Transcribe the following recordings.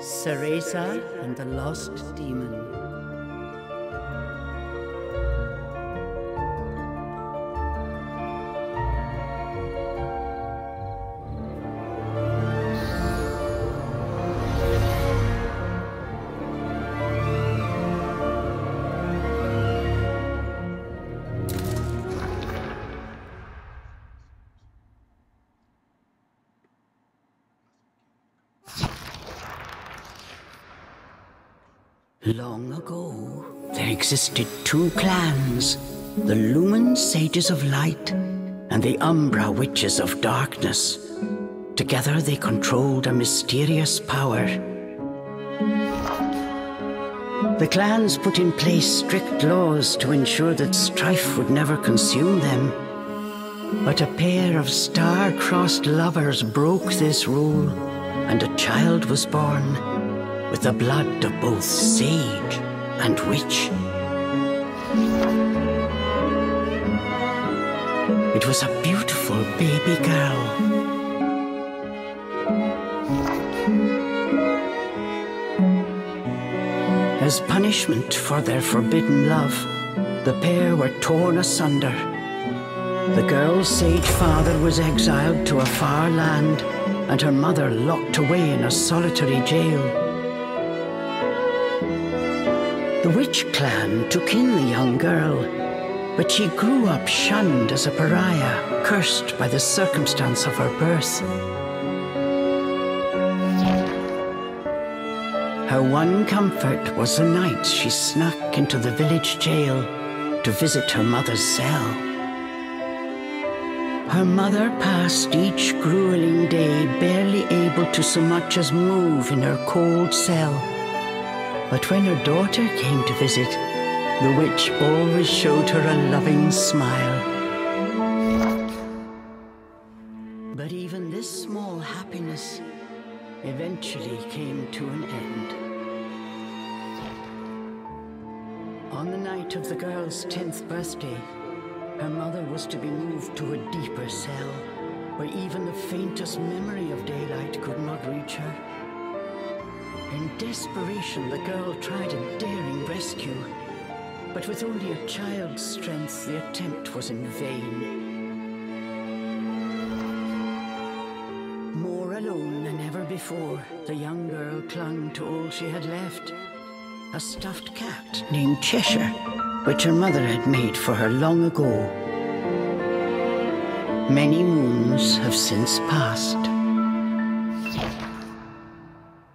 Cereza and the Lost Demon. Long ago, there existed two clans, the Lumen Sages of Light and the Umbra Witches of Darkness. Together they controlled a mysterious power. The clans put in place strict laws to ensure that strife would never consume them. But a pair of star-crossed lovers broke this rule, and a child was born, with the blood of both sage and witch. It was a beautiful baby girl. As punishment for their forbidden love, the pair were torn asunder. The girl's sage father was exiled to a far land, and her mother locked away in a solitary jail. The witch clan took in the young girl, but she grew up shunned as a pariah, cursed by the circumstance of her birth. Her one comfort was the nights she snuck into the village jail to visit her mother's cell. Her mother passed each grueling day barely able to so much as move in her cold cell. But when her daughter came to visit, the witch always showed her a loving smile. But even this small happiness eventually came to an end. On the night of the girl's 10th birthday, her mother was to be moved to a deeper cell, where even the faintest memory of daylight could not reach her. In desperation, the girl tried a daring rescue, but with only a child's strength, the attempt was in vain. More alone than ever before, the young girl clung to all she had left, a stuffed cat named Cheshire, which her mother had made for her long ago. Many moons have since passed.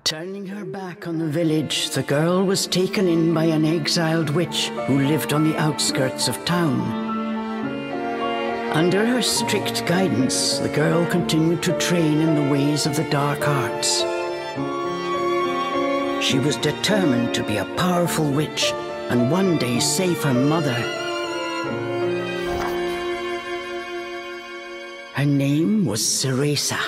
Turning her back on the village, the girl was taken in by an exiled witch who lived on the outskirts of town. Under her strict guidance, the girl continued to train in the ways of the dark arts. She was determined to be a powerful witch and one day save her mother. Her name was Cereza.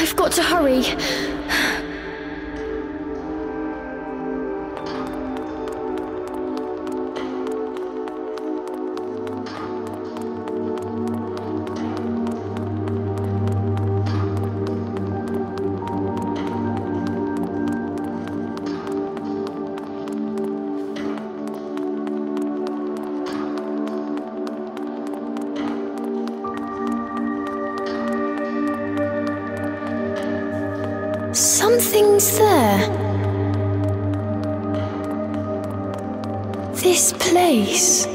I've got to hurry. Something's there. This place.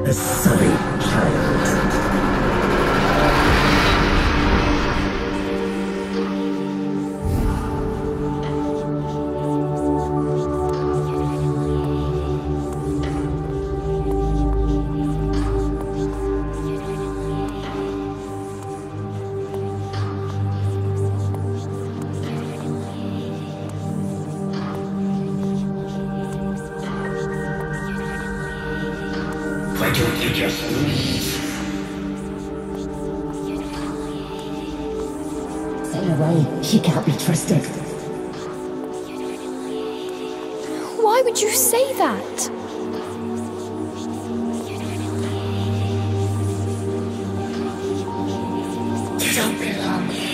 A sorry child. don't you just leave? Stay away. She can't be trusted. Why would you say that? You don't belong here.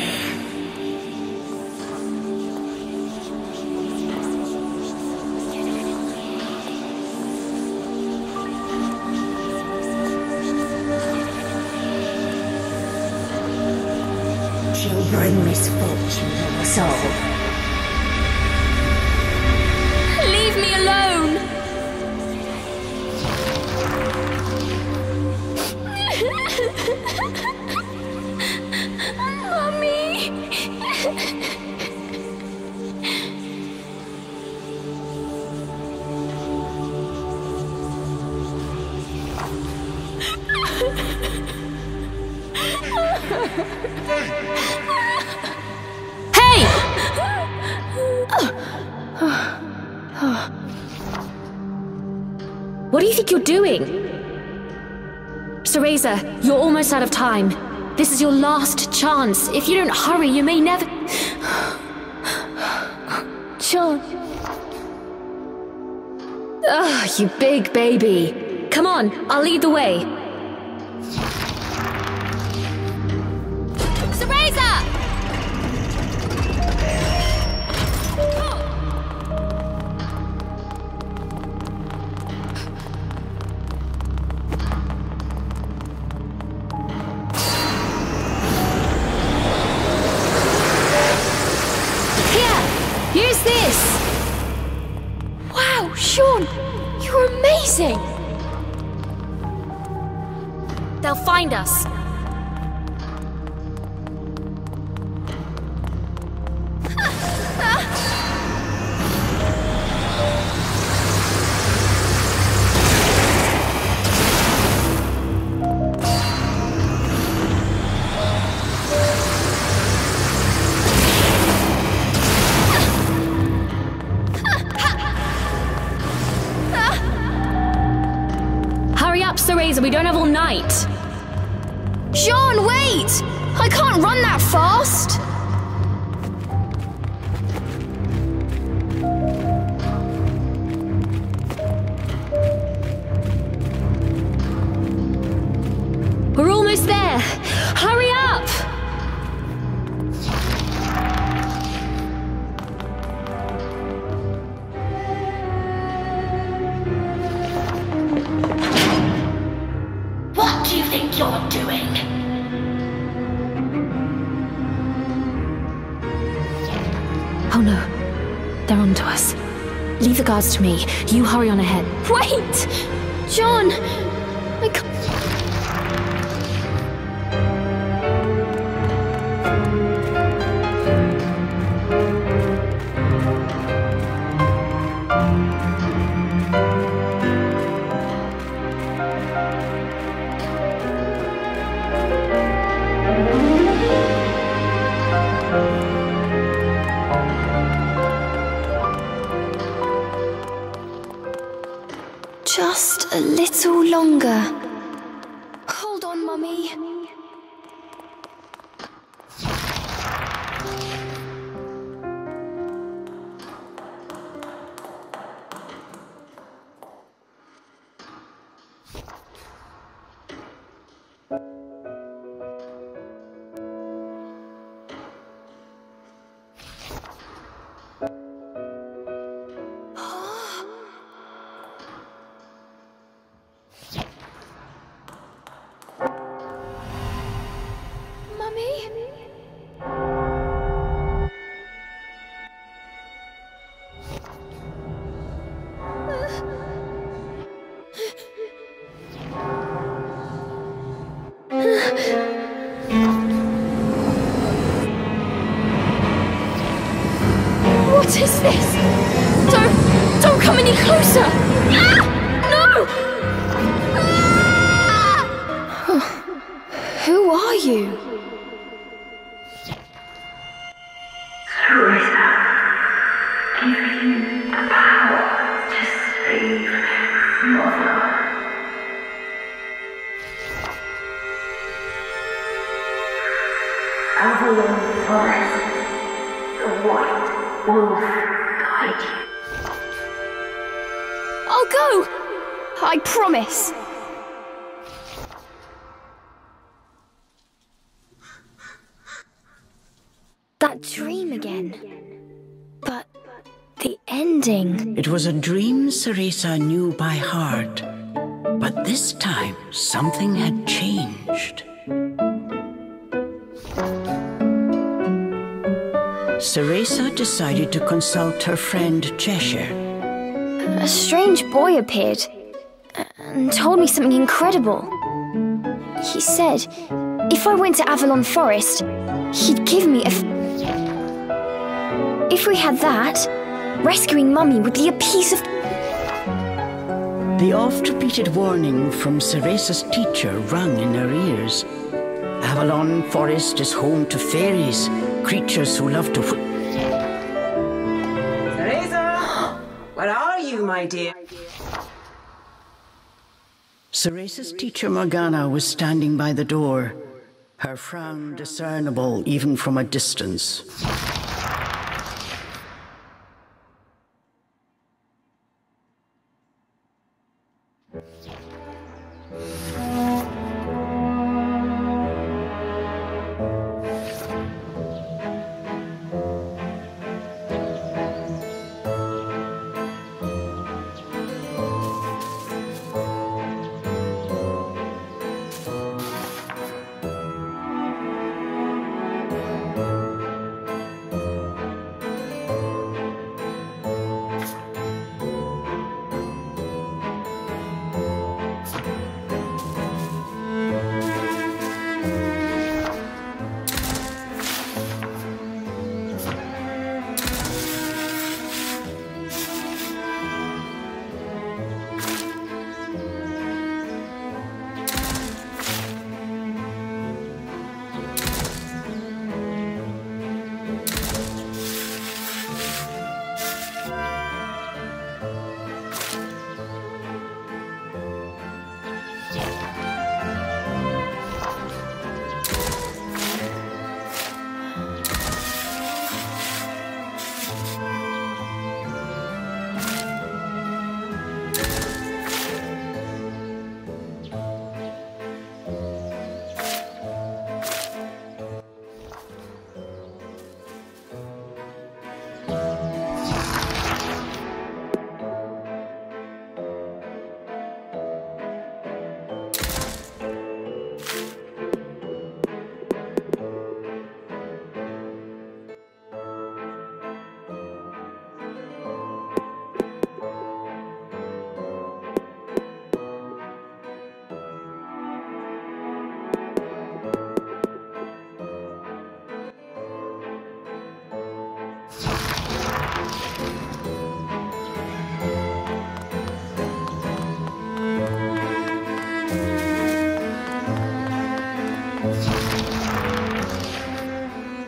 She'll bring misfortune to us all. Leave me alone! Mummy! Hey! What do you think you're doing? Cereza, you're almost out of time. This is your last chance. If you don't hurry, you may never... John. Ugh, you big baby. Come on, I'll lead the way. Cereza! Use this! Wow, Sean! You're amazing! They'll find us. Hurry up, Cereza, we don't have all night. Jean, wait! I can't run that fast! We're almost there! Hurry up! What do you think you're doing? Oh no, they're onto us. Leave the guards to me. You hurry on ahead. Wait! John! I can't... Just a little longer. Hold on, Mummy. What is this? Don't come any closer! Ah! No! Ah! Who are you? Cereza, give you the power to save Mother. Avalon Forest. The White Wolf guide you. I'll go! I promise! That dream again. But the ending... It was a dream Cereza knew by heart. But this time, something had changed. Cereza decided to consult her friend Cheshire. A strange boy appeared and told me something incredible. He said if I went to Avalon Forest, he'd give me If we had that, rescuing Mummy would be a piece of... The oft-repeated warning from Cereza's teacher rung in her ears. Avalon Forest is home to fairies, creatures who love to... Cereza! Where are you, my dear? Cereza's teacher Morgana was standing by the door, her frown discernible even from a distance.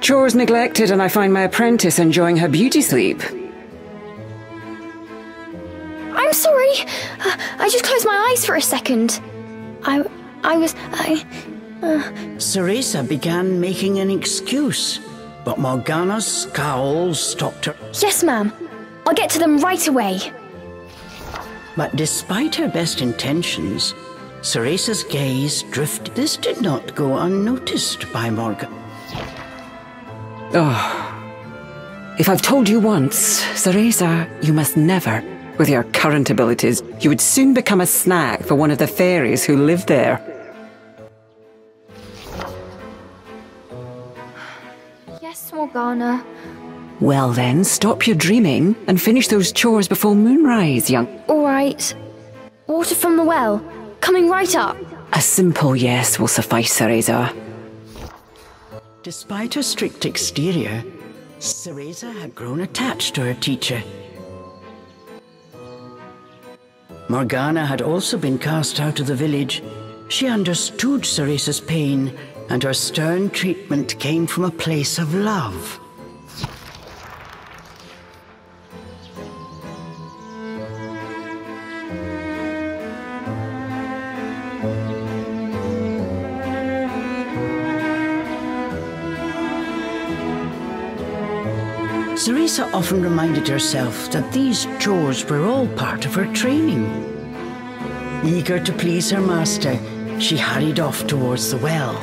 Chores neglected, and I find my apprentice enjoying her beauty sleep. I'm sorry! I just closed my eyes for a second. Cereza began making an excuse, but Morgana's scowl stopped her. Yes, ma'am. I'll get to them right away. But despite her best intentions, Cereza's gaze drifted. This did not go unnoticed by Morgana. Oh. If I've told you once, Cereza, you must never. With your current abilities, you would soon become a snack for one of the fairies who live there. Yes, Morgana. Well then, stop your dreaming and finish those chores before moonrise, young... All right. Water from the well. Coming right up. A simple yes will suffice, Cereza. Despite her strict exterior, Cereza had grown attached to her teacher. Morgana had also been cast out of the village. She understood Cereza's pain, and her stern treatment came from a place of love. Cereza often reminded herself that these chores were all part of her training. Eager to please her master, she hurried off towards the well.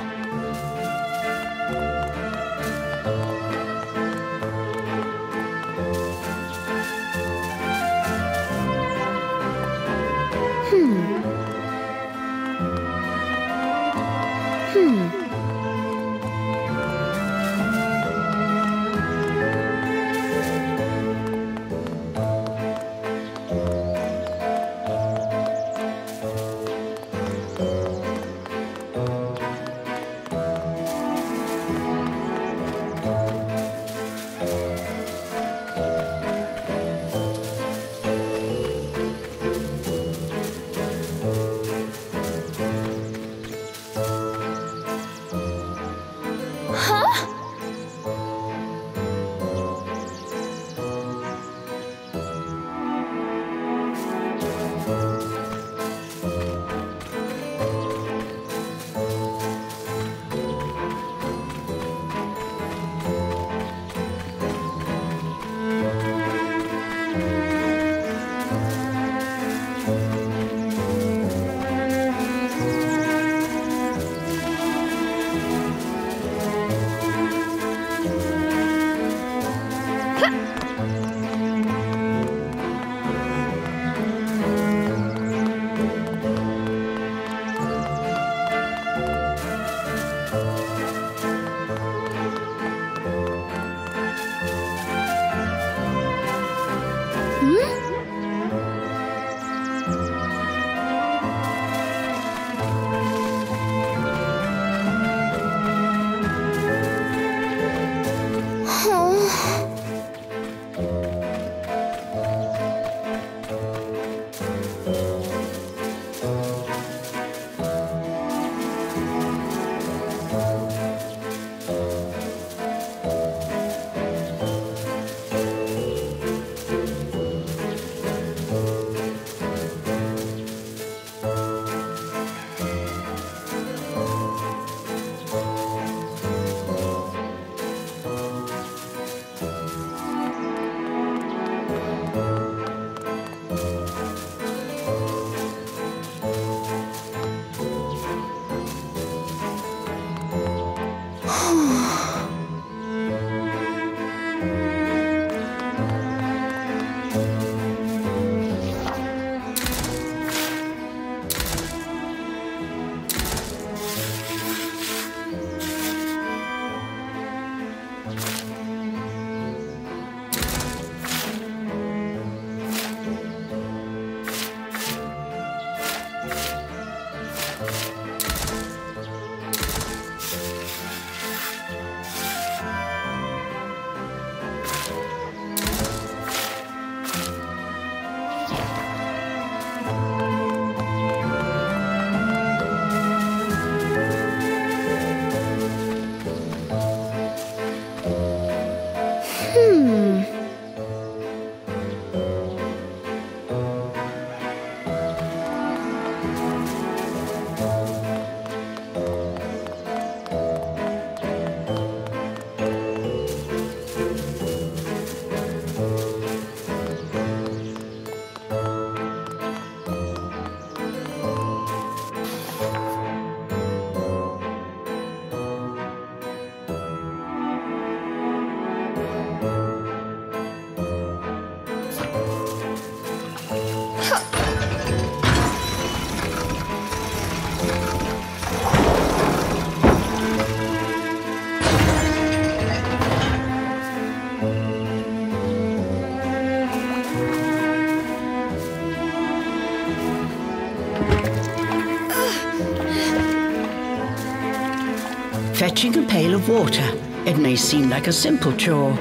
Fetching a pail of water. It may seem like a simple chore,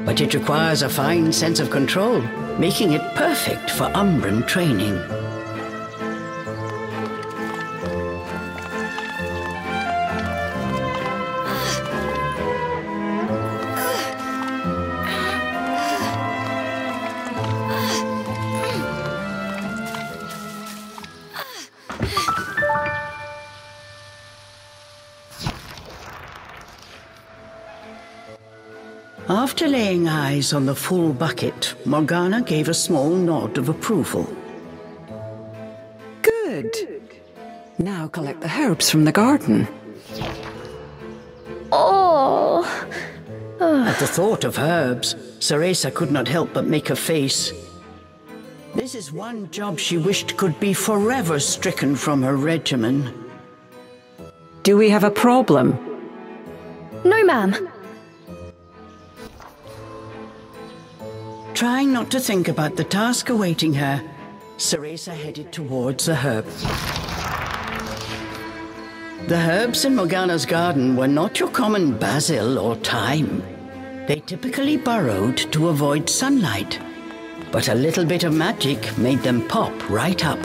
but it requires a fine sense of control, making it perfect for Umbran training. After laying eyes on the full bucket, Morgana gave a small nod of approval. Good. Now collect the herbs from the garden. Oh. At the thought of herbs, Cereza could not help but make a face. This is one job she wished could be forever stricken from her regimen. Do we have a problem? No, ma'am. Trying not to think about the task awaiting her, Cereza headed towards the herbs. The herbs in Morgana's garden were not your common basil or thyme. They typically burrowed to avoid sunlight, but a little bit of magic made them pop right up.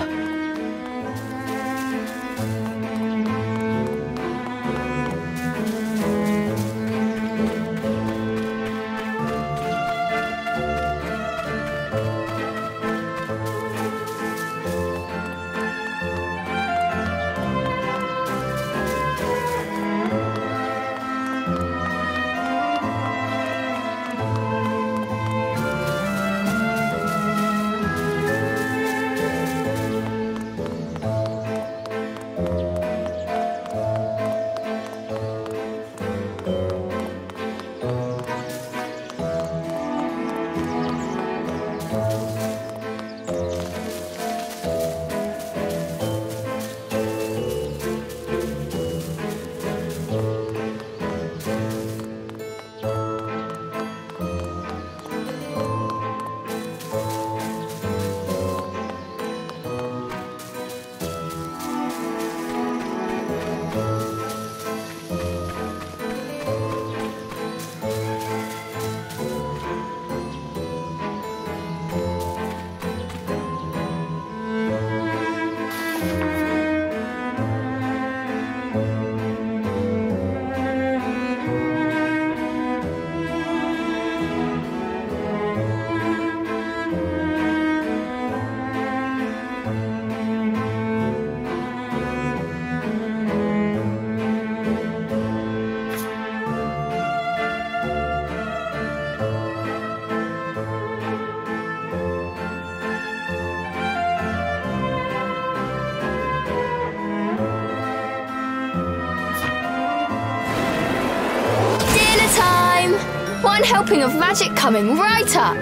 One helping of magic coming right up.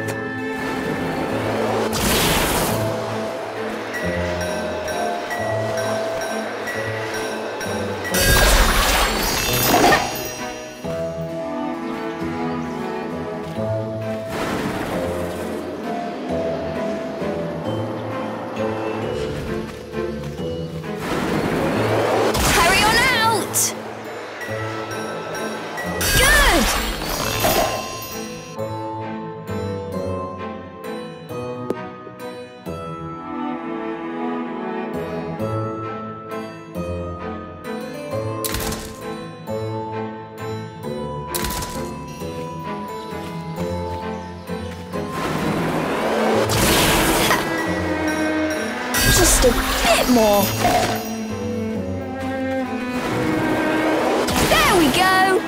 Hurry on out! Good! Just a bit more. There we go.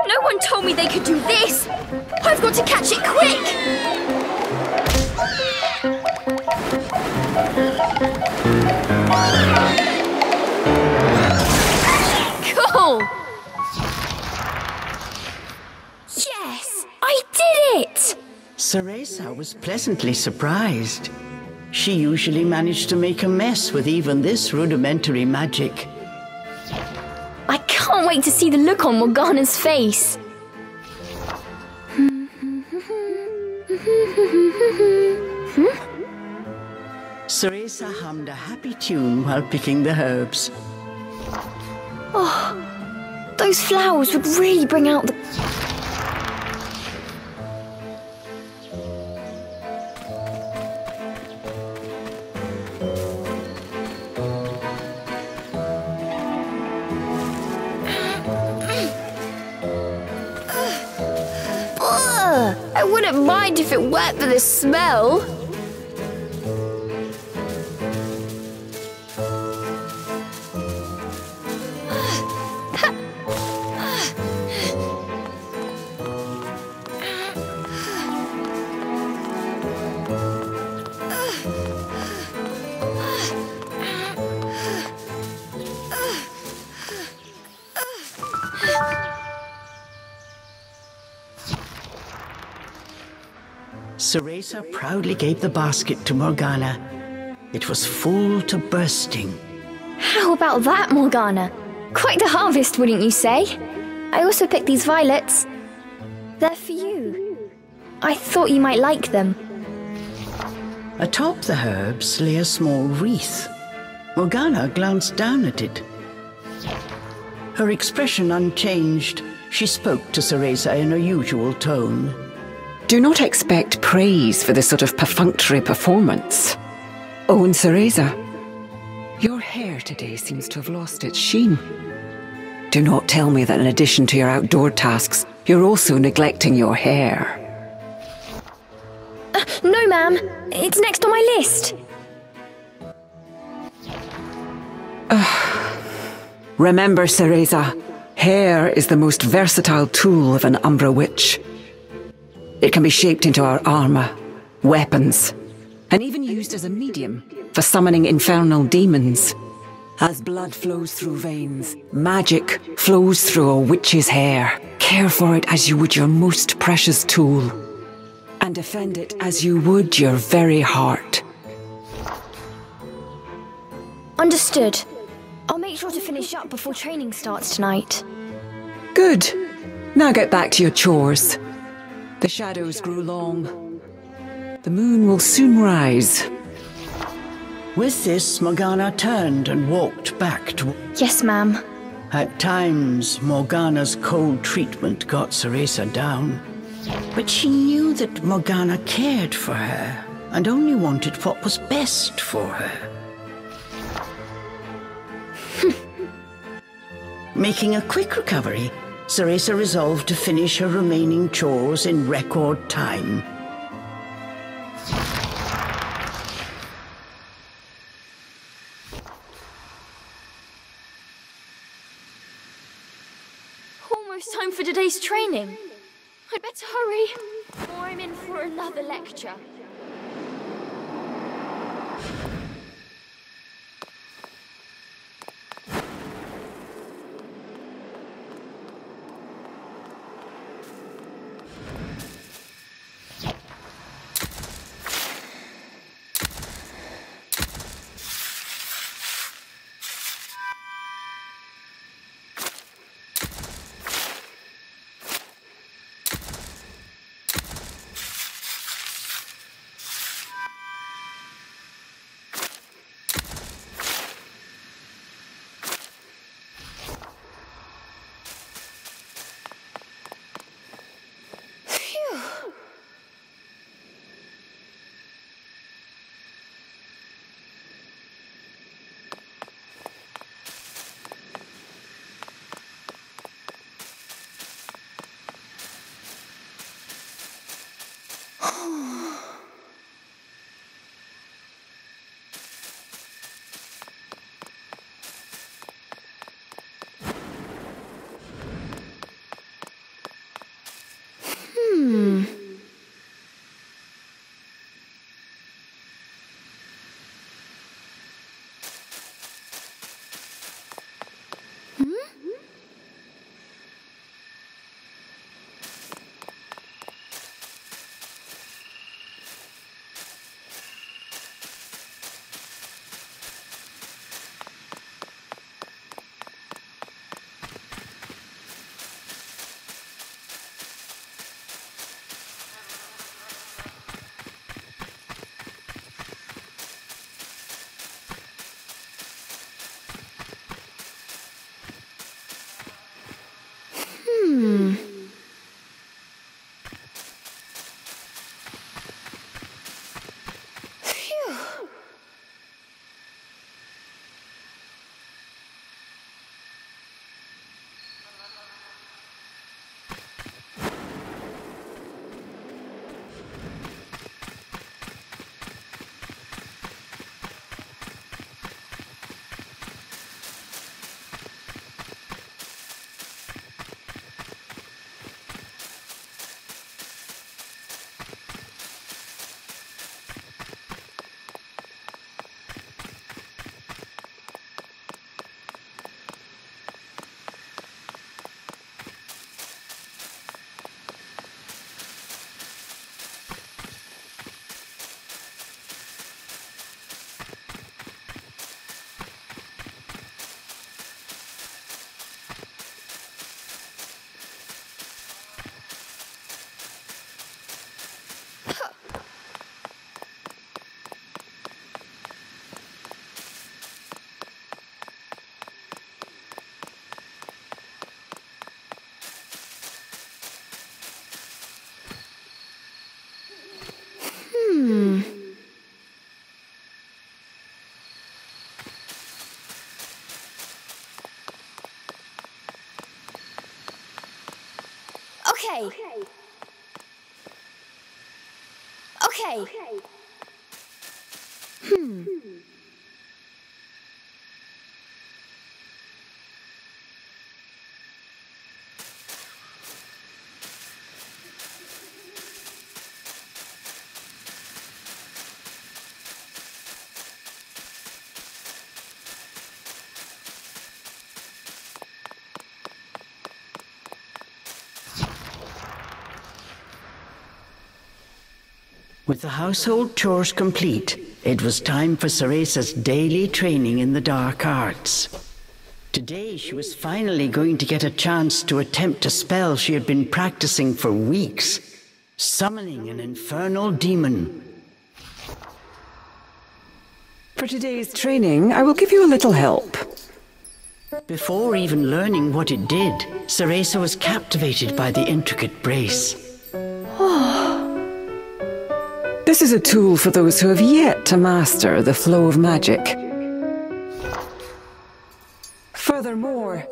No one told me they could do this. I've got to catch it quick. Cool. Yes, I did it. Cereza was pleasantly surprised. She usually managed to make a mess with even this rudimentary magic. I can't wait to see the look on Morgana's face. Cereza hummed a happy tune while picking the herbs. Oh, those flowers would really bring out the... wouldn't mind if it weren't for the smell. Cereza proudly gave the basket to Morgana. It was full to bursting. How about that, Morgana? Quite the harvest, wouldn't you say? I also picked these violets. They're for you. I thought you might like them. Atop the herbs lay a small wreath. Morgana glanced down at it. Her expression unchanged, she spoke to Cereza in her usual tone. Do not expect praise for this sort of perfunctory performance. Oh, and Cereza, your hair today seems to have lost its sheen. Do not tell me that in addition to your outdoor tasks, you're also neglecting your hair. No, ma'am. It's next on my list. Remember, Cereza, hair is the most versatile tool of an Umbra witch. It can be shaped into our armor, weapons, and even used as a medium for summoning infernal demons. As blood flows through veins, magic flows through a witch's hair. Care for it as you would your most precious tool, and defend it as you would your very heart. Understood. I'll make sure to finish up before training starts tonight. Good. Now get back to your chores. The shadows grew long. The moon will soon rise. With this, Morgana turned and walked back to... Yes, ma'am. At times, Morgana's cold treatment got Cereza down. But she knew that Morgana cared for her and only wanted what was best for her. Making a quick recovery, Cereza resolved to finish her remaining chores in record time. Almost time for today's training. I'd better hurry, or I'm in for another lecture. Okay. Okay. With the household chores complete, it was time for Cereza's daily training in the dark arts. Today she was finally going to get a chance to attempt a spell she had been practicing for weeks, summoning an infernal demon. For today's training, I will give you a little help. Before even learning what it did, Cereza was captivated by the intricate brace. This is a tool for those who have yet to master the flow of magic. Furthermore,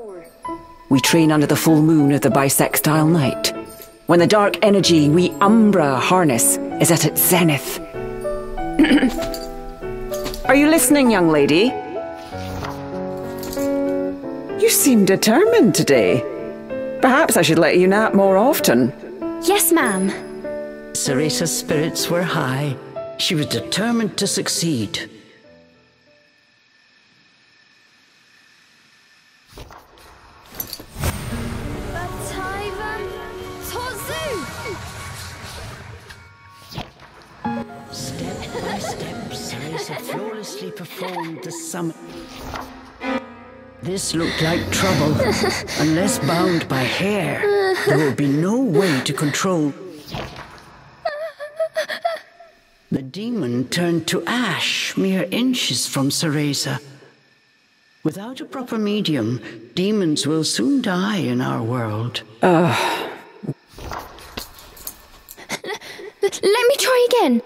we train under the full moon of the bisextile night, when the dark energy we Umbra harness is at its zenith. Are you listening, young lady? You seem determined today. Perhaps I should let you nap more often. Yes, ma'am. Cereza's spirits were high. She was determined to succeed. Step by step, Cereza flawlessly performed the summon. This looked like trouble. Unless bound by hair, there would be no way to control. The demon turned to ash mere inches from Cereza. Without a proper medium, demons will soon die in our world. Let me try again.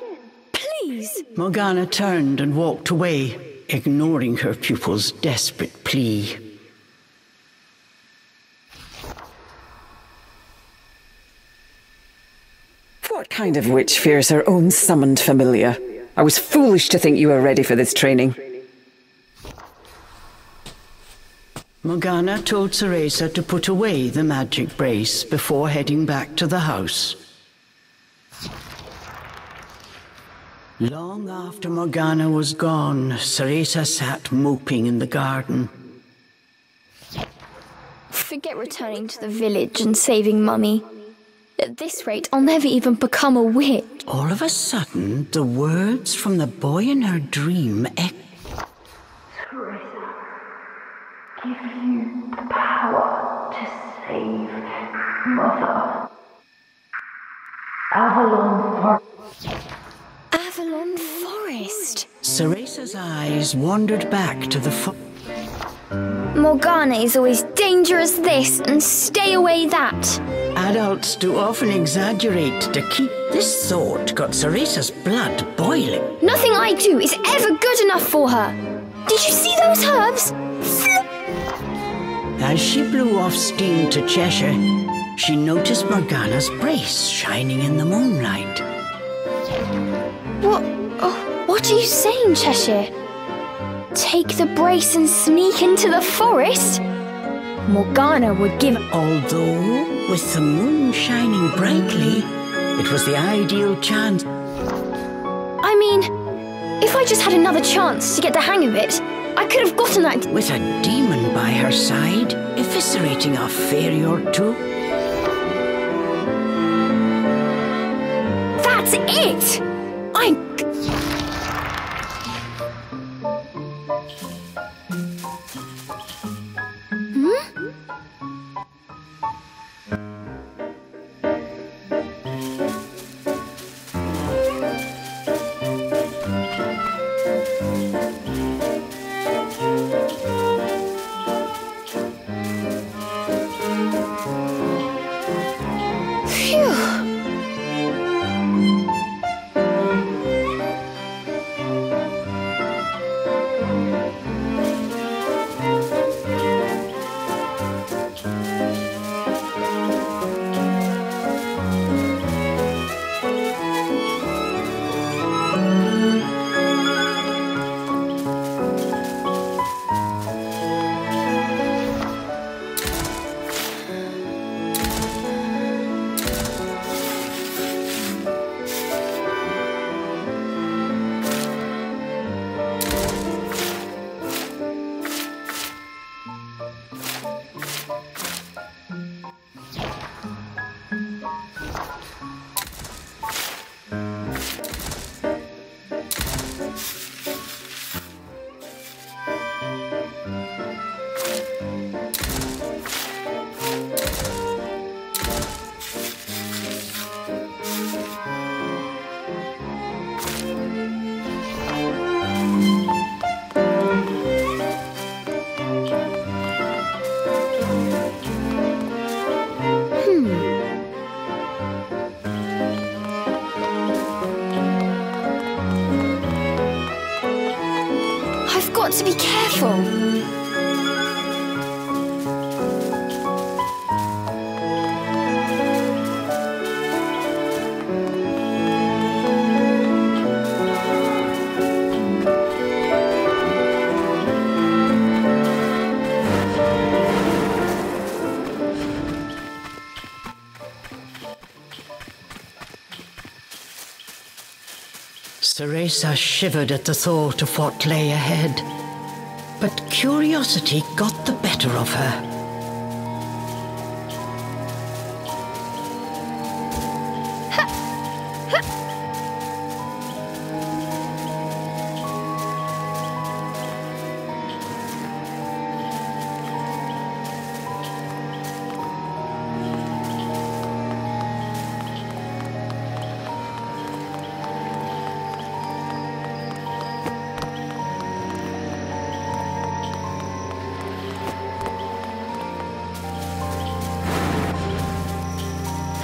Please. Morgana turned and walked away, ignoring her pupil's desperate plea. What kind of witch fears her own summoned familiar? I was foolish to think you were ready for this training. Morgana told Cereza to put away the magic brace before heading back to the house. Long after Morgana was gone, Cereza sat moping in the garden. Forget returning to the village and saving Mummy. At this rate, I'll never even become a witch. All of a sudden, the words from the boy in her dream echoed. Cereza, give you the power to save Mother. Avalon Avalon Forest. Cereza's eyes wandered back to the Morgana is always dangerous this and stay away that. Adults do often exaggerate to keep this thought got Cereza's blood boiling. Nothing I do is ever good enough for her. Did you see those herbs? As she blew off steam to Cheshire, she noticed Morgana's brace shining in the moonlight. What are you saying, Cheshire? Take the brace and sneak into the forest? Morgana would give... Although, with the moon shining brightly, it was the ideal chance. I mean, if I just had another chance to get the hang of it, I could have gotten that... With a demon by her side, eviscerating a fairy or two. That's it! to be careful. Cereza shivered at the thought of what lay ahead, but curiosity got the better of her.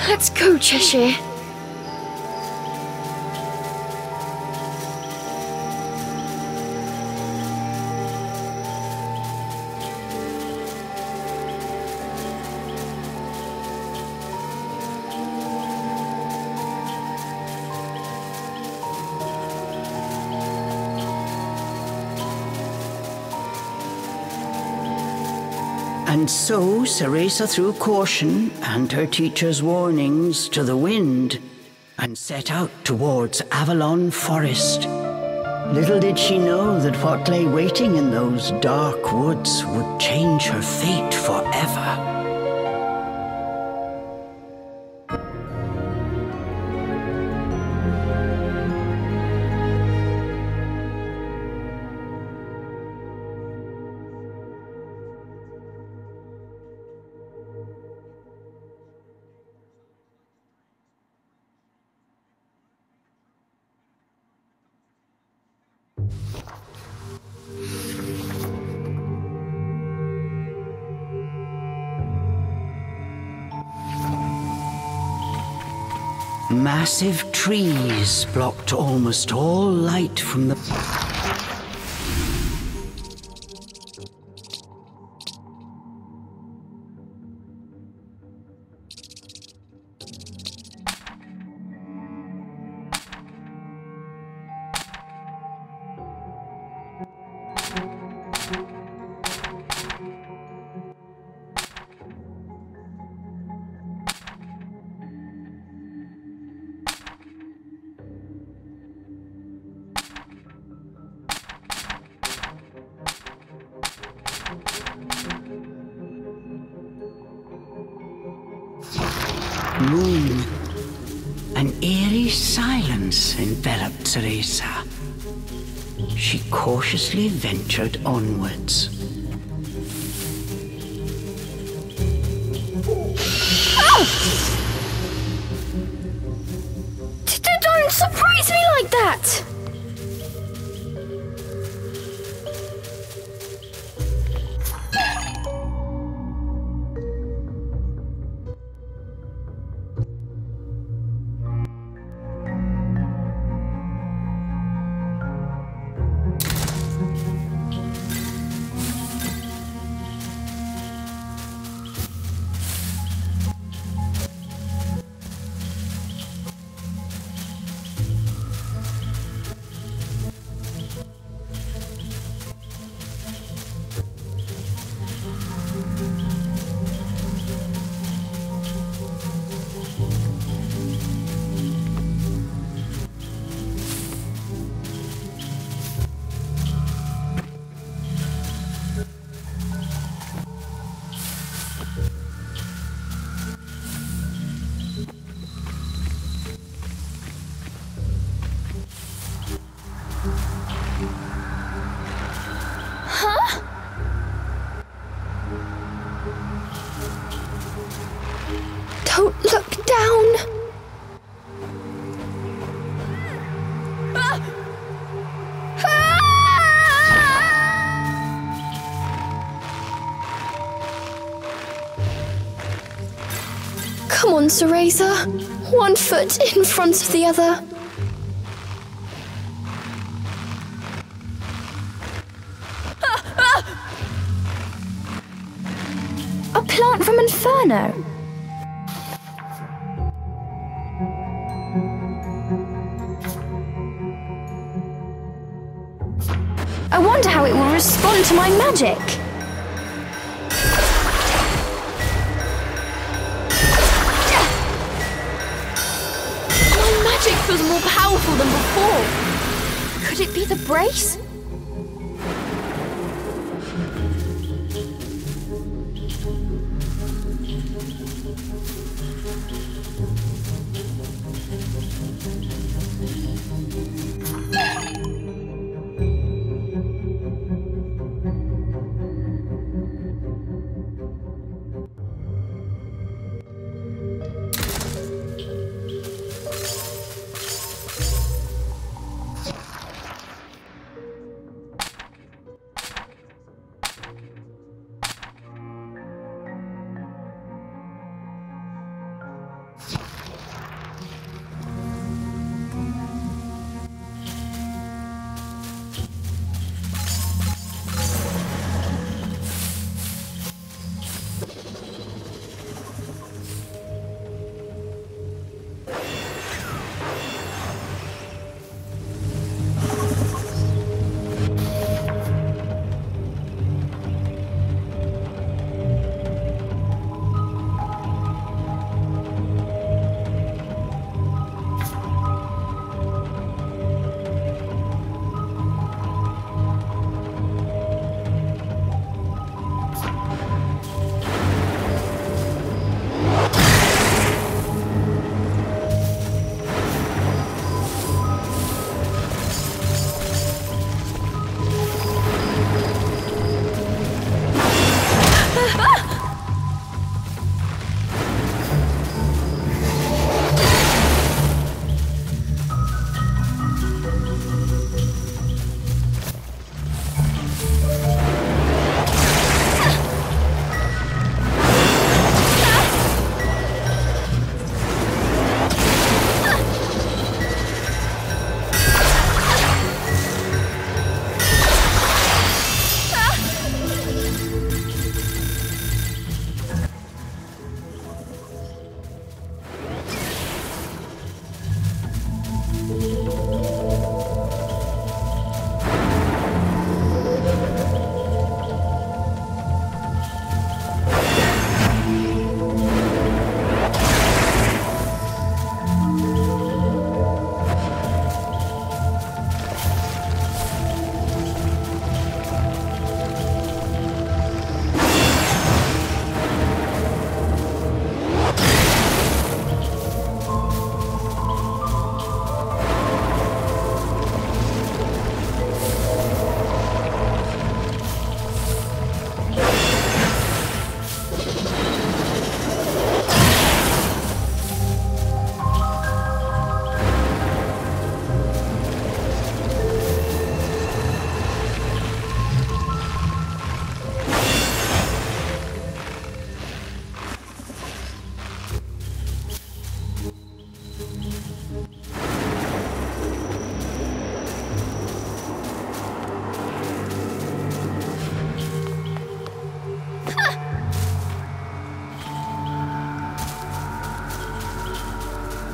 Let's go, Cheshire. And so Cereza threw caution and her teacher's warnings to the wind and set out towards Avalon Forest. Little did she know that what lay waiting in those dark woods would change her fate forever. Massive trees blocked almost all light from the... moon. An eerie silence enveloped Cereza. She cautiously ventured onwards. Don't surprise me like that! Don't look down! Come on, Cereza. One foot in front of the other. inferno. I wonder how it will respond to my magic. My magic feels more powerful than before. Could it be the brace?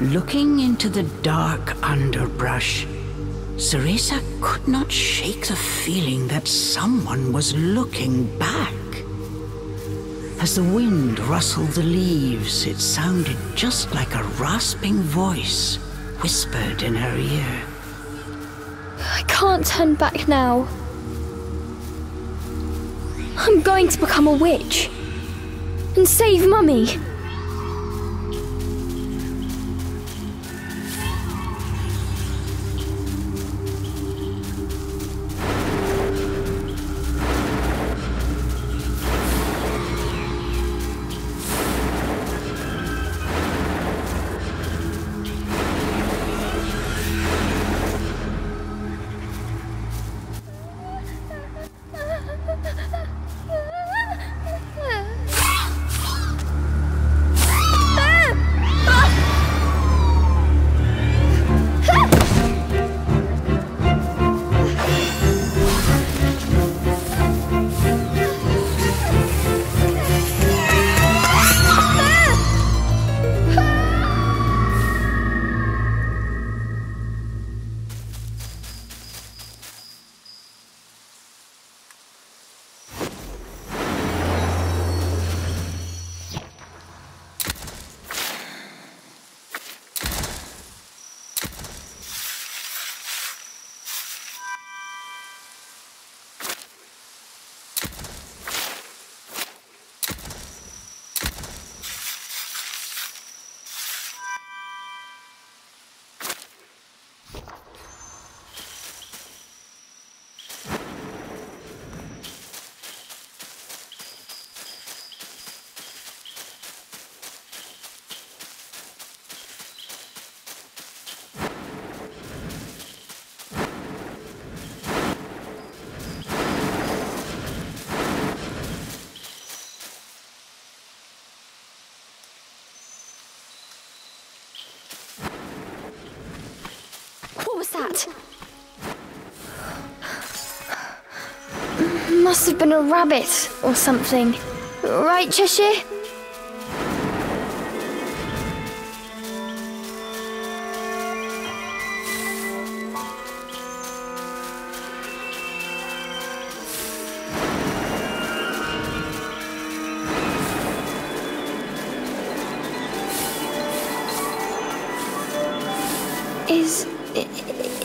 Looking into the dark underbrush, Cereza could not shake the feeling that someone was looking back. As the wind rustled the leaves, it sounded just like a rasping voice whispered in her ear. I can't turn back now. I'm going to become a witch and save Mummy. that? Must have been a rabbit or something. Right, Cheshire?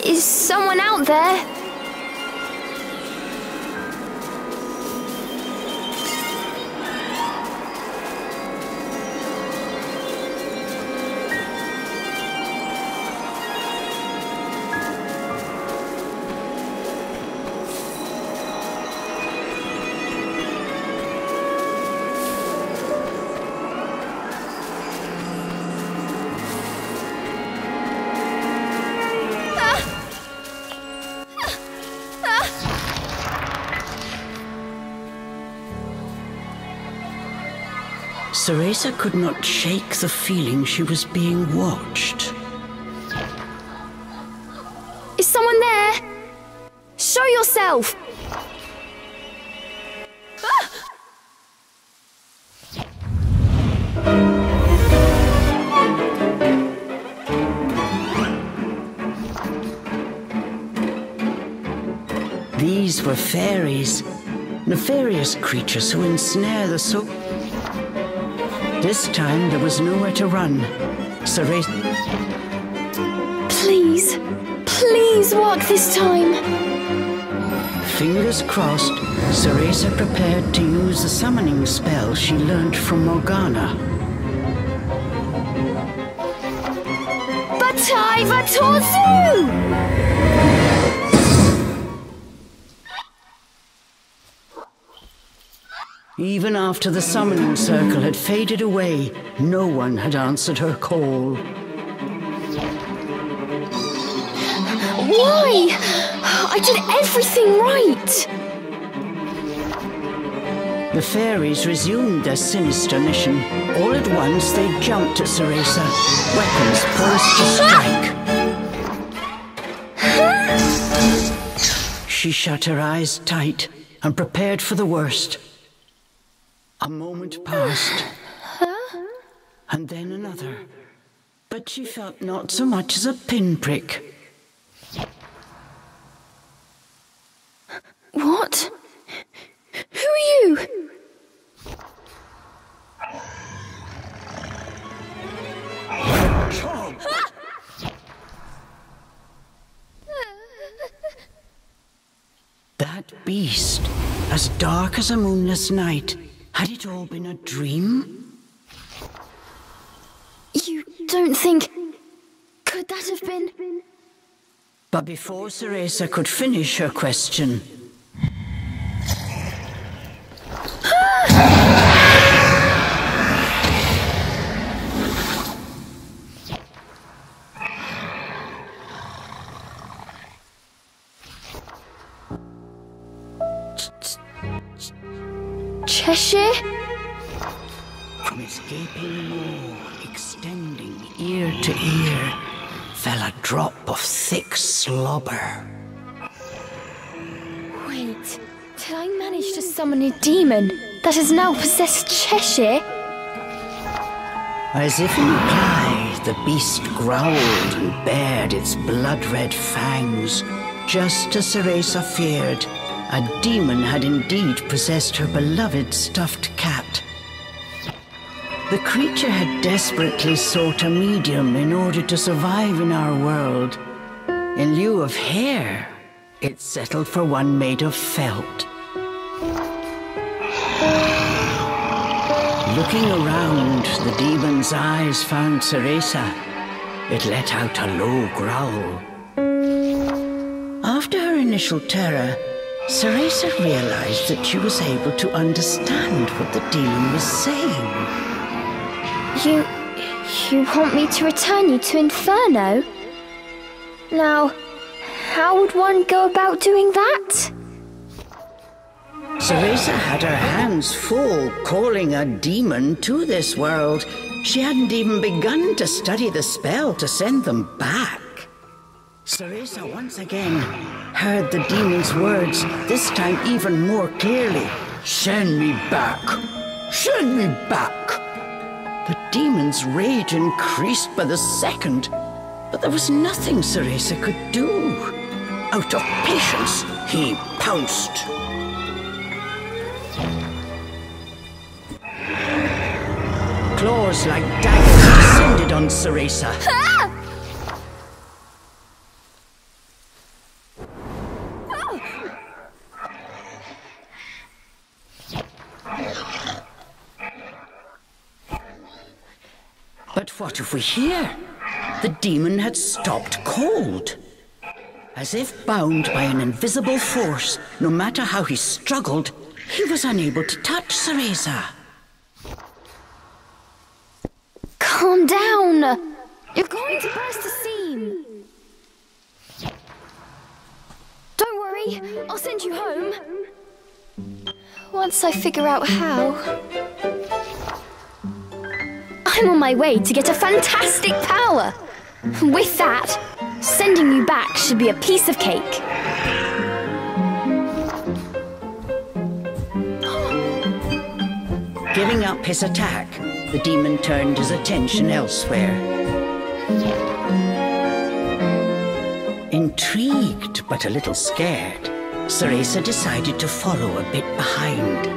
Is someone out there? Cereza could not shake the feeling she was being watched. Is someone there? Show yourself! These were fairies, nefarious creatures who ensnare the soul. This time there was nowhere to run. Cereza... Please, please work this time. Fingers crossed, Cereza prepared to use the summoning spell she learned from Morgana. Batai Vatozu! Even after the summoning circle had faded away, no one had answered her call. Why? I did everything right! The fairies resumed their sinister mission. All at once they jumped at Cereza, weapons poised to strike. She shut her eyes tight and prepared for the worst. A moment passed, and then another, but she felt not so much as a pinprick. What? Who are you? That beast, as dark as a moonless night, had it all been a dream? You don't think... Could that have been... But before Cereza could finish her question... Cheshire? From its gaping maw, extending ear to ear, fell a drop of thick slobber. Wait, did I manage to summon a demon that has now possessed Cheshire? As if in reply, the beast growled and bared its blood-red fangs. Just as Cereza feared, a demon had indeed possessed her beloved stuffed cat. The creature had desperately sought a medium in order to survive in our world. In lieu of hair, it settled for one made of felt. Looking around, the demon's eyes found Cereza. It let out a low growl. After her initial terror, Cereza realized that she was able to understand what the demon was saying. You want me to return you to Inferno? Now, how would one go about doing that? Cereza had her hands full calling a demon to this world. She hadn't even begun to study the spell to send them back. Cereza once again heard the demon's words, this time even more clearly. Send me back! Send me back! The demon's rage increased by the second, but there was nothing Cereza could do. Out of patience, he pounced. Claws like daggers descended on Cereza. But what if we hear? The demon had stopped cold. As if bound by an invisible force, no matter how he struggled, he was unable to touch Cereza. Calm down! You're going to burst the seam! Don't worry, I'll send you home. Once I figure out how. I'm on my way to get a fantastic power! With that, sending you back should be a piece of cake. Giving up his attack, the demon turned his attention elsewhere. Intrigued but a little scared, Cereza decided to follow a bit behind.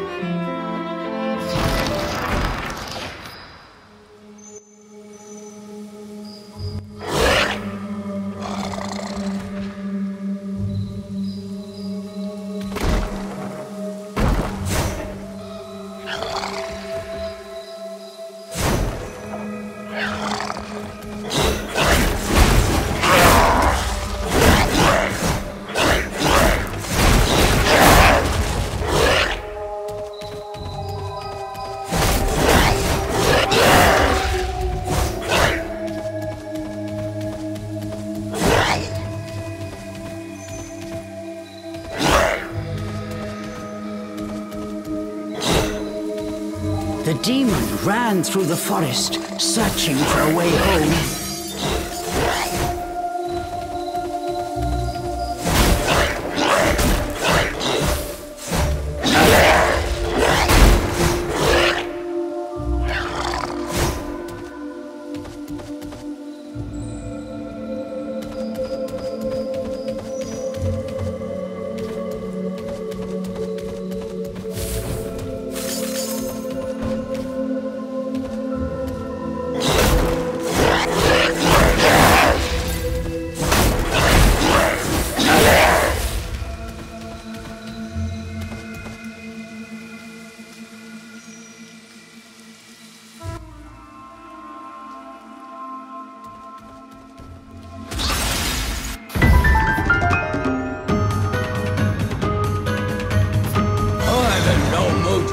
The demon ran through the forest, searching for a way home.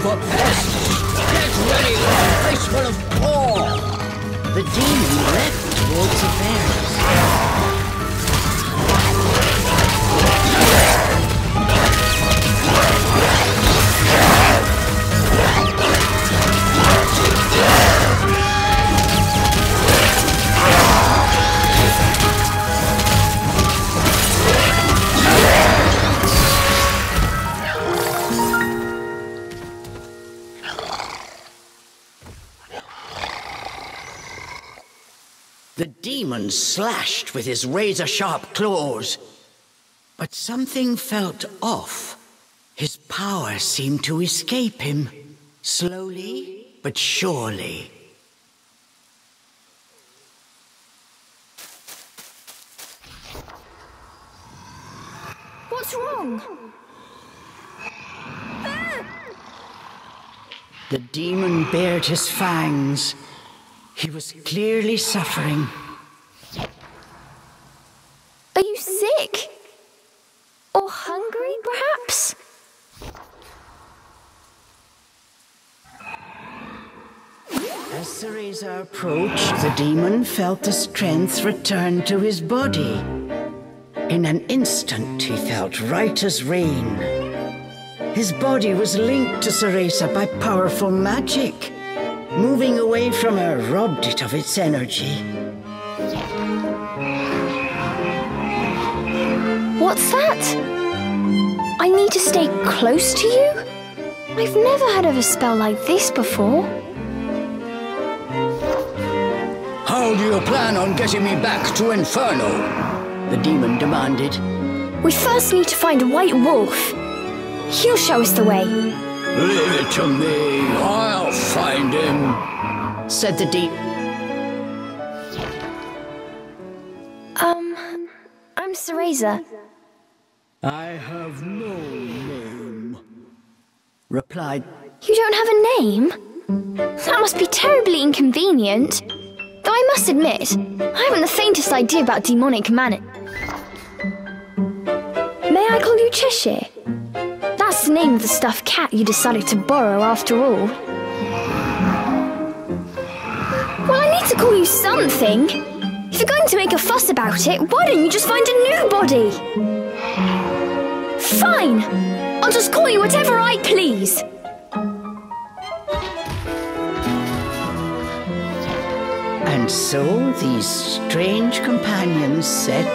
For pests! Get ready for a face full of claw! The demon leapt towards the bears. The demon slashed with his razor-sharp claws. But something felt off. His power seemed to escape him, slowly but surely. What's wrong? The demon bared his fangs. He was clearly suffering. Are you sick? Or hungry, perhaps? As Cereza approached, the demon felt the strength return to his body. In an instant, he felt right as rain. His body was linked to Cereza by powerful magic. Moving away from her robbed it of its energy. What's that? I need to stay close to you? I've never heard of a spell like this before. How do you plan on getting me back to Inferno? The demon demanded. We first need to find a white wolf. He'll show us the way. Leave it to me. I'll find him, said the demon. I'm Cereza. I have no name, replied. You don't have a name? That must be terribly inconvenient. Though I must admit, I haven't the faintest idea about demonic May I call you Cheshire? That's the name of the stuffed cat you decided to borrow after all. Well, I need to call you something. If you're going to make a fuss about it, why don't you just find a new body? Fine! I'll just call you whatever I please. And so these strange companions set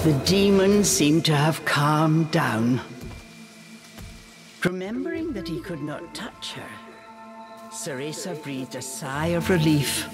The demon seemed to have calmed down. Remembering that he could not touch her, Cereza breathed a sigh of relief.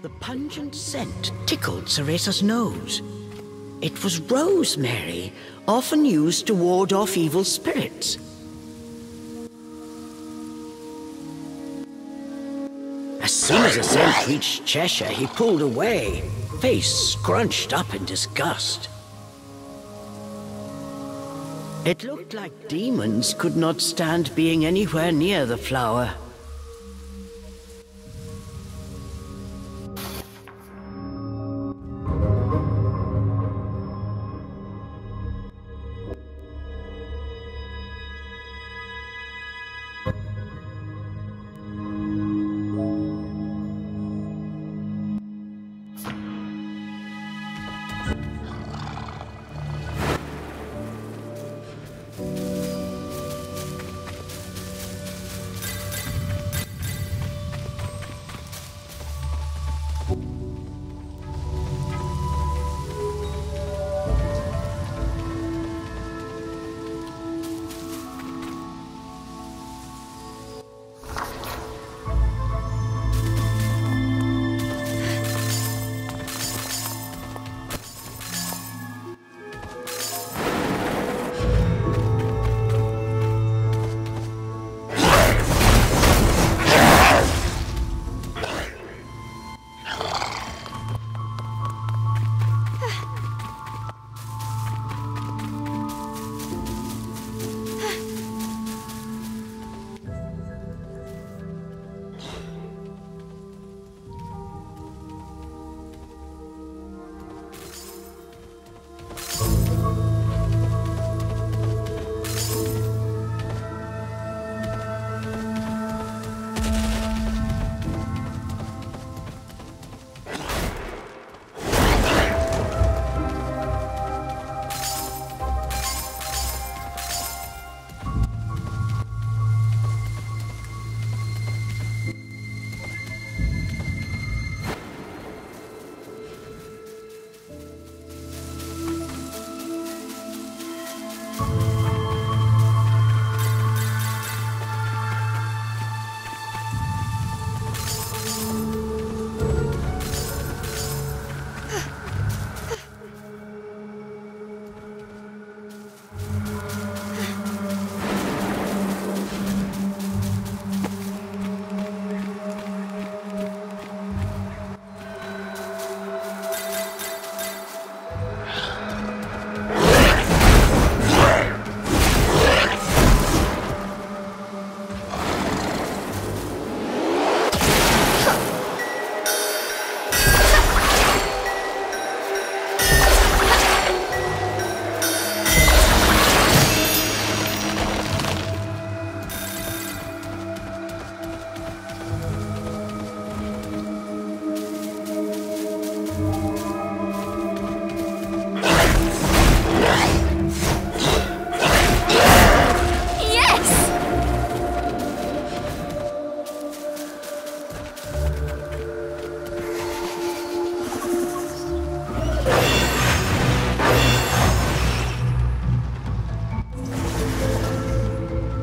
The pungent scent tickled Cereza's nose. It was rosemary, often used to ward off evil spirits. As soon as the scent reached Cheshire, he pulled away, face scrunched up in disgust. It looked like demons could not stand being anywhere near the flower.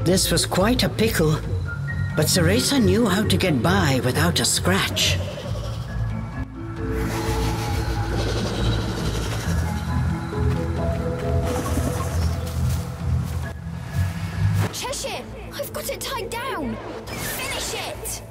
This was quite a pickle, but Cereza knew how to get by without a scratch. Cheshire! I've got it tied down! Finish it!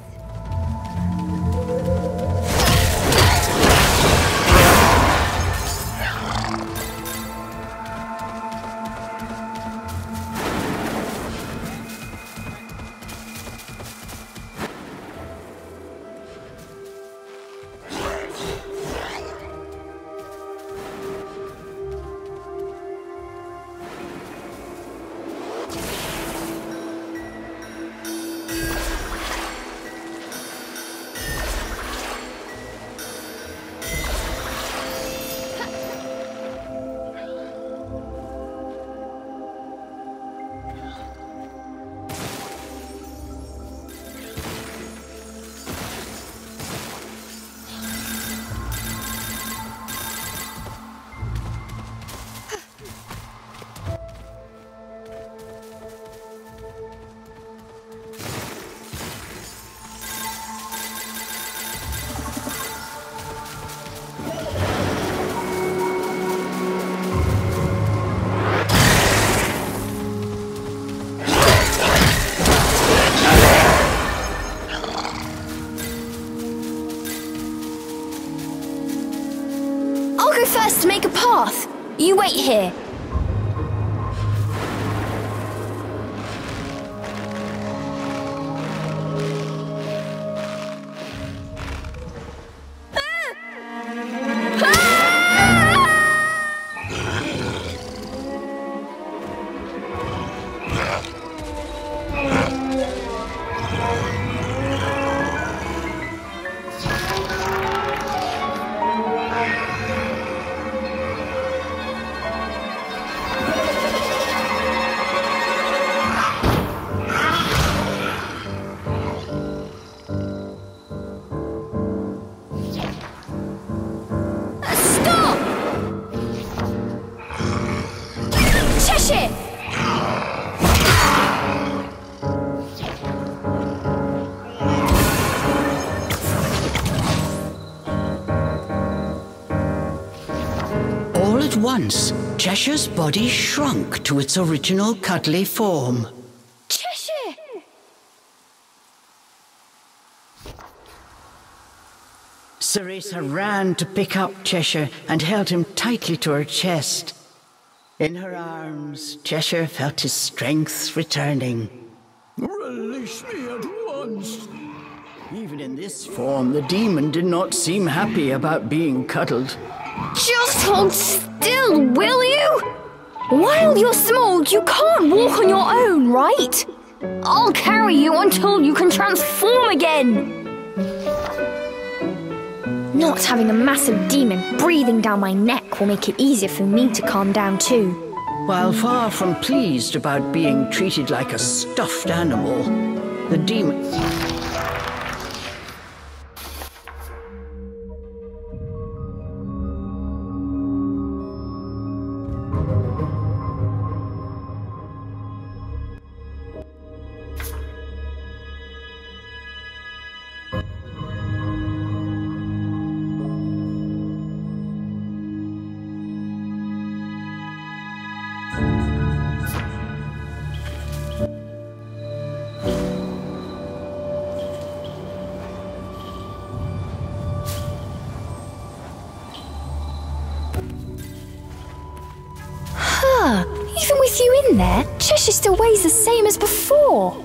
First to make a path. You wait here. Once, Cheshire's body shrunk to its original cuddly form. Cheshire! Cereza ran to pick up Cheshire and held him tightly to her chest. In her arms, Cheshire felt his strength returning. Release me at once! Even in this form, the demon did not seem happy about being cuddled. Just hold still, will you? While you're small, you can't walk on your own, right? I'll carry you until you can transform again. Not having a massive demon breathing down my neck will make it easier for me to calm down too. While far from pleased about being treated like a stuffed animal, the demon... Even with you in there, Cheshire still weighs the same as before.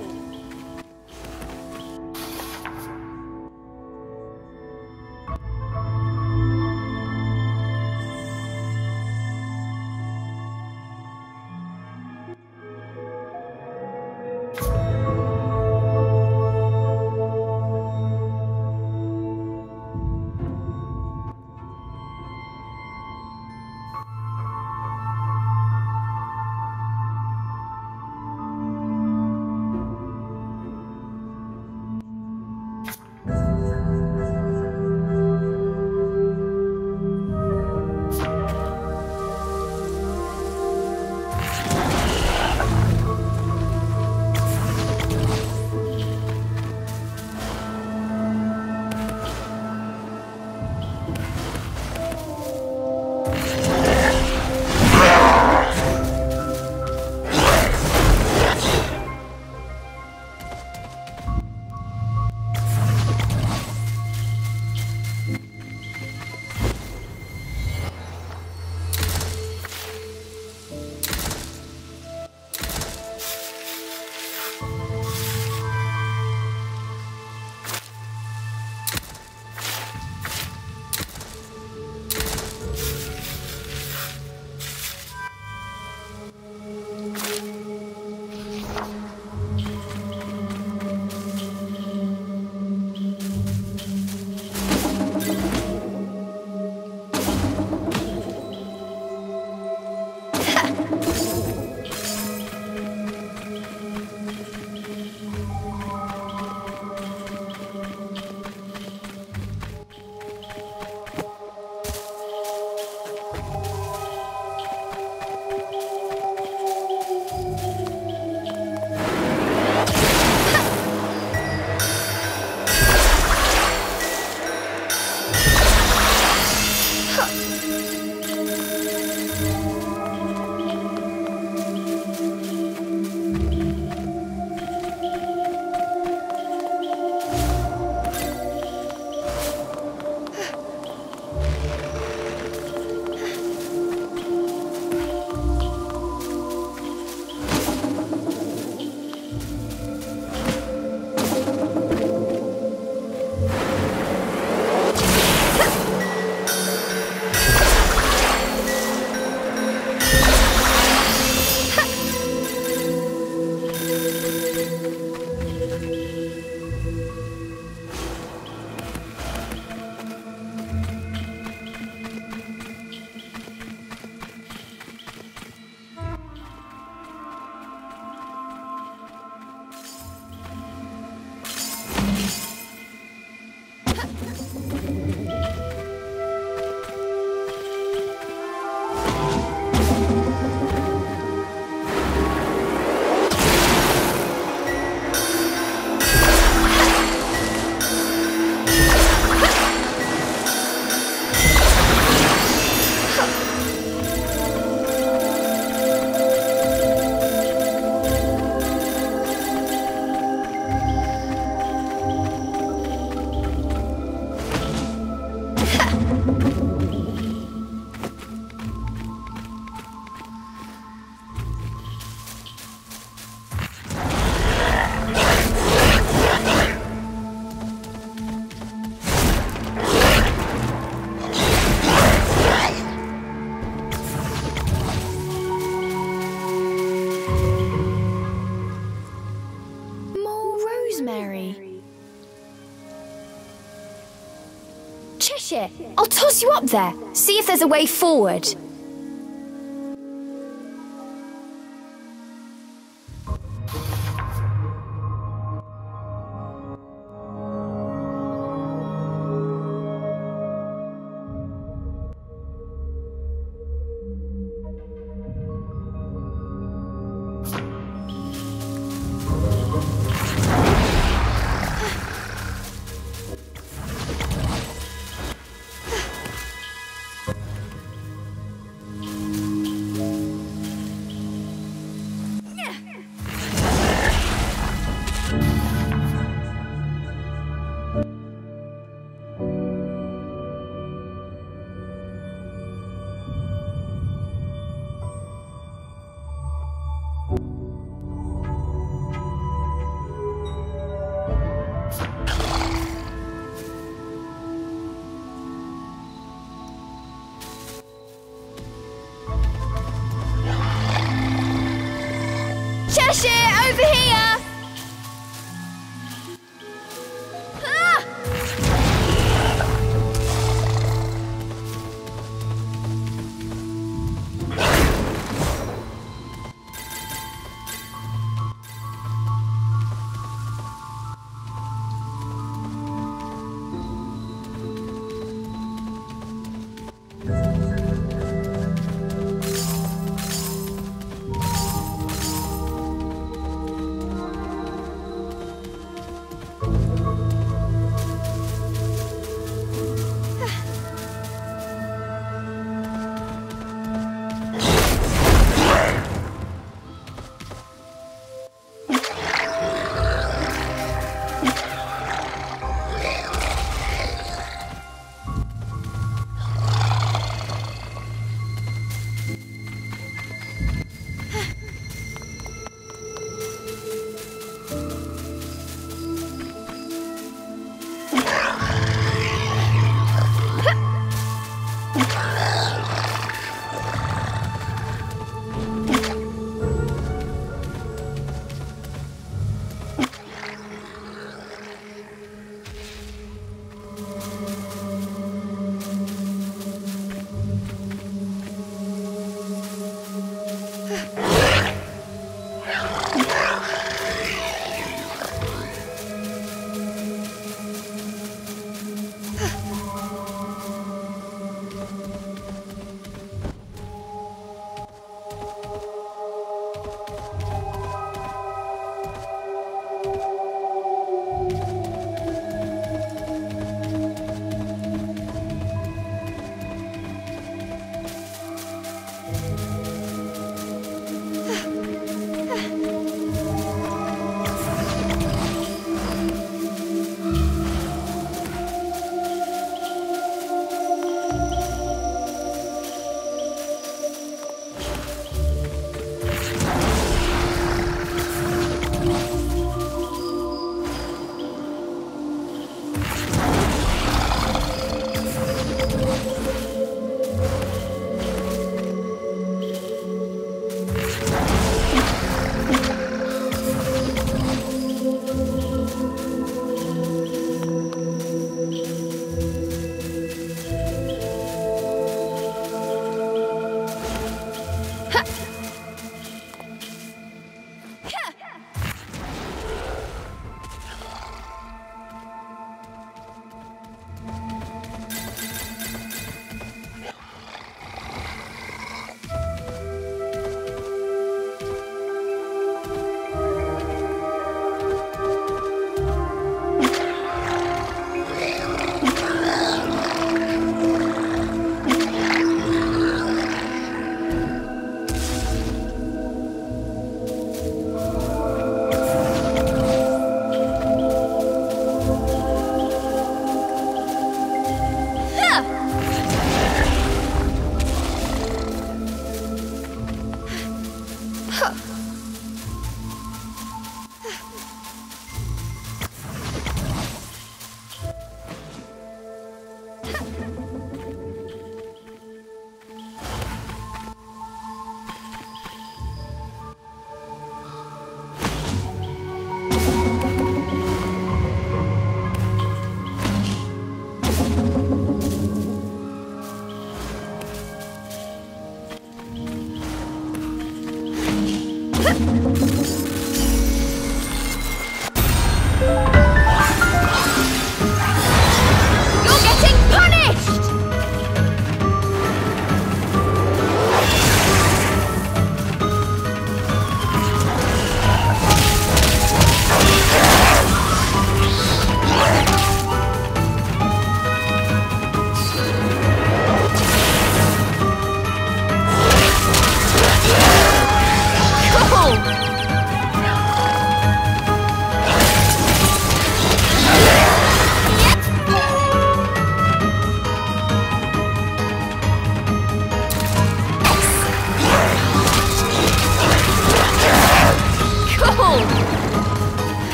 Cheshire, I'll toss you up there. See if there's a way forward. Cheshire, over here! Ah!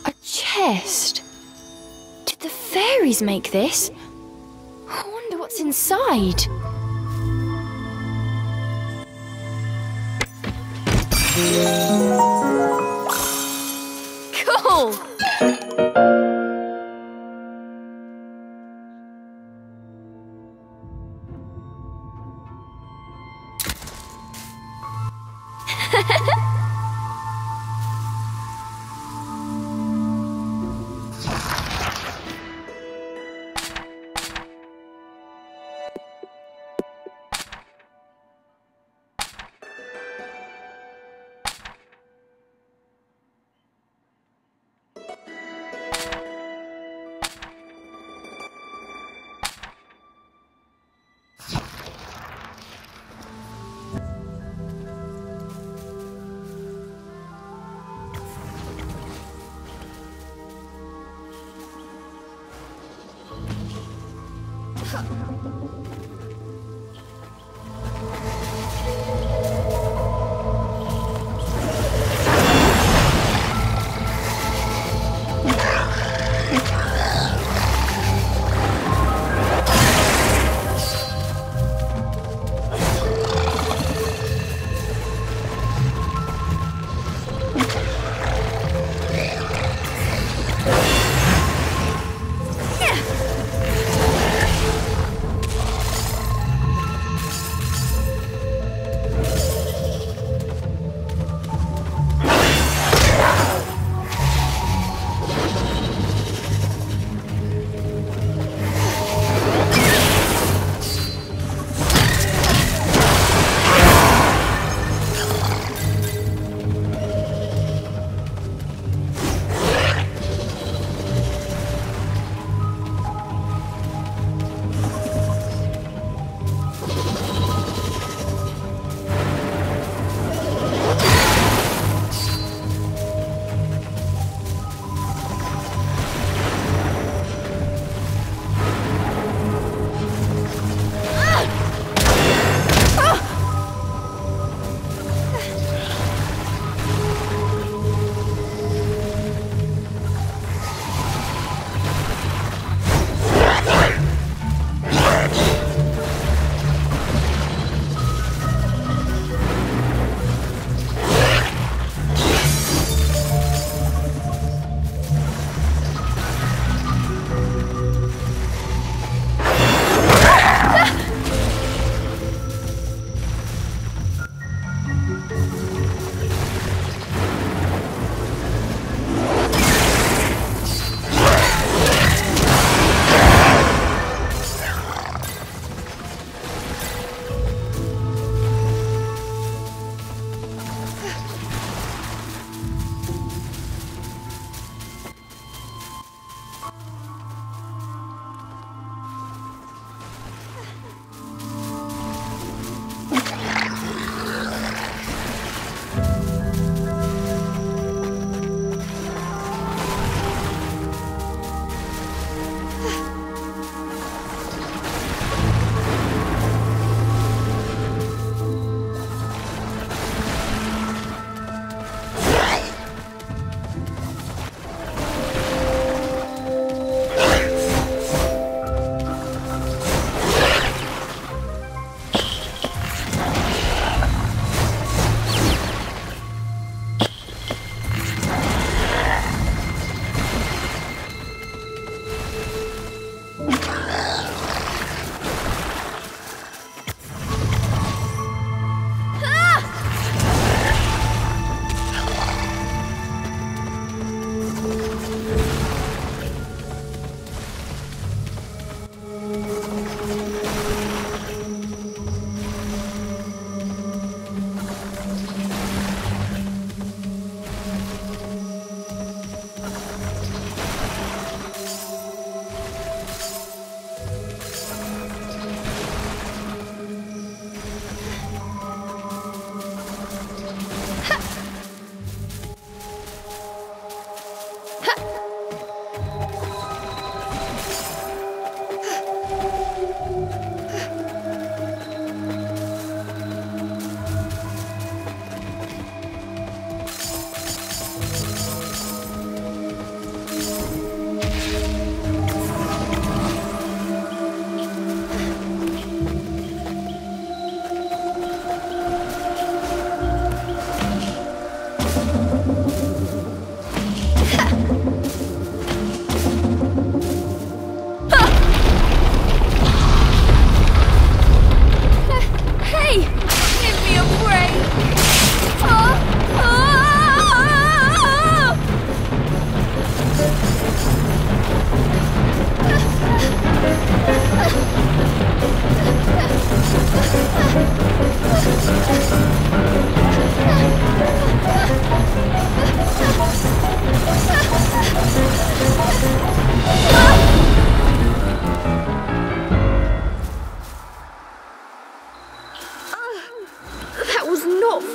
A chest? Did the fairies make this? I wonder what's inside. Cool!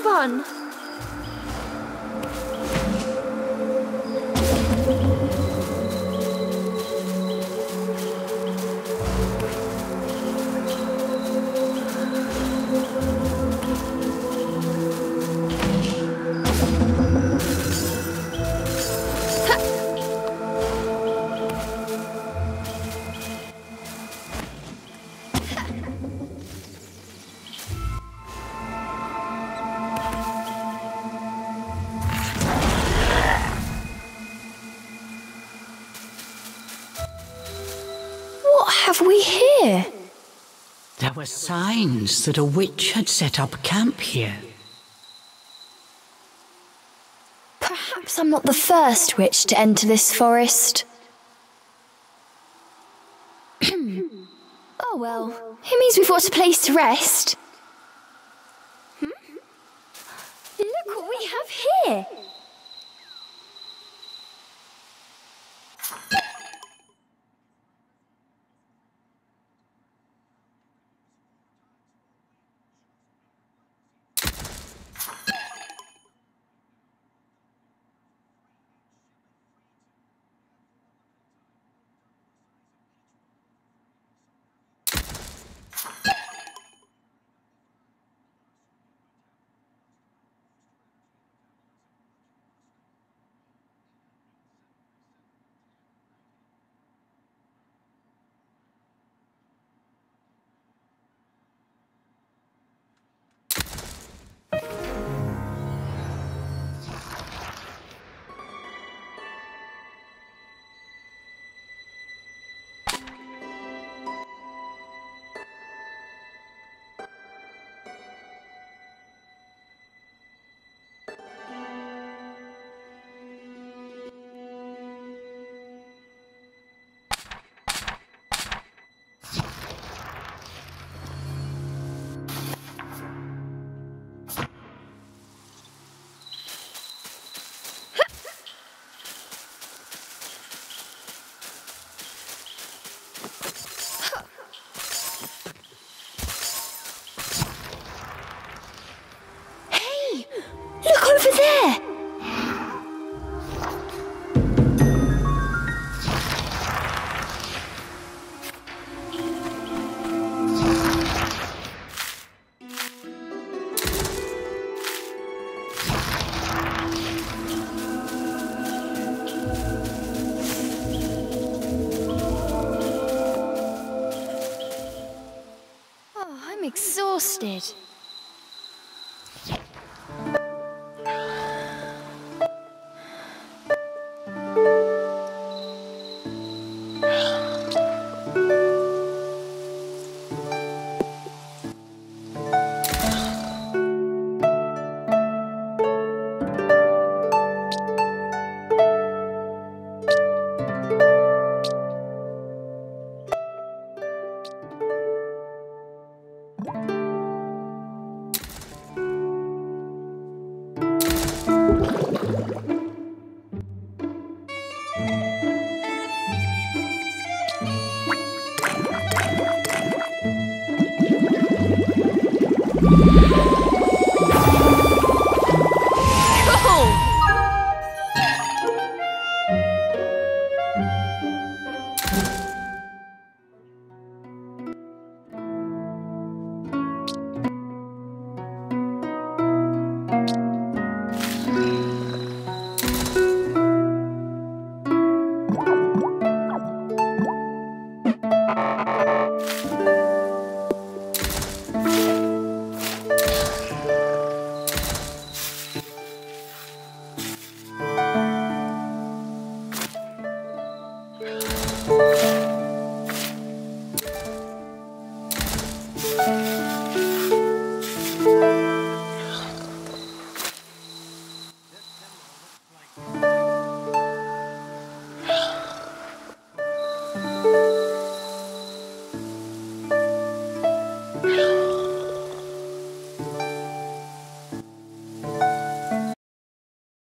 fun. What have we here? There were signs that a witch had set up camp here. Perhaps I'm not the first witch to enter this forest. Oh well, it means we've got a place to rest. Look what we have here! Look over there! Oh, I'm exhausted. Cool.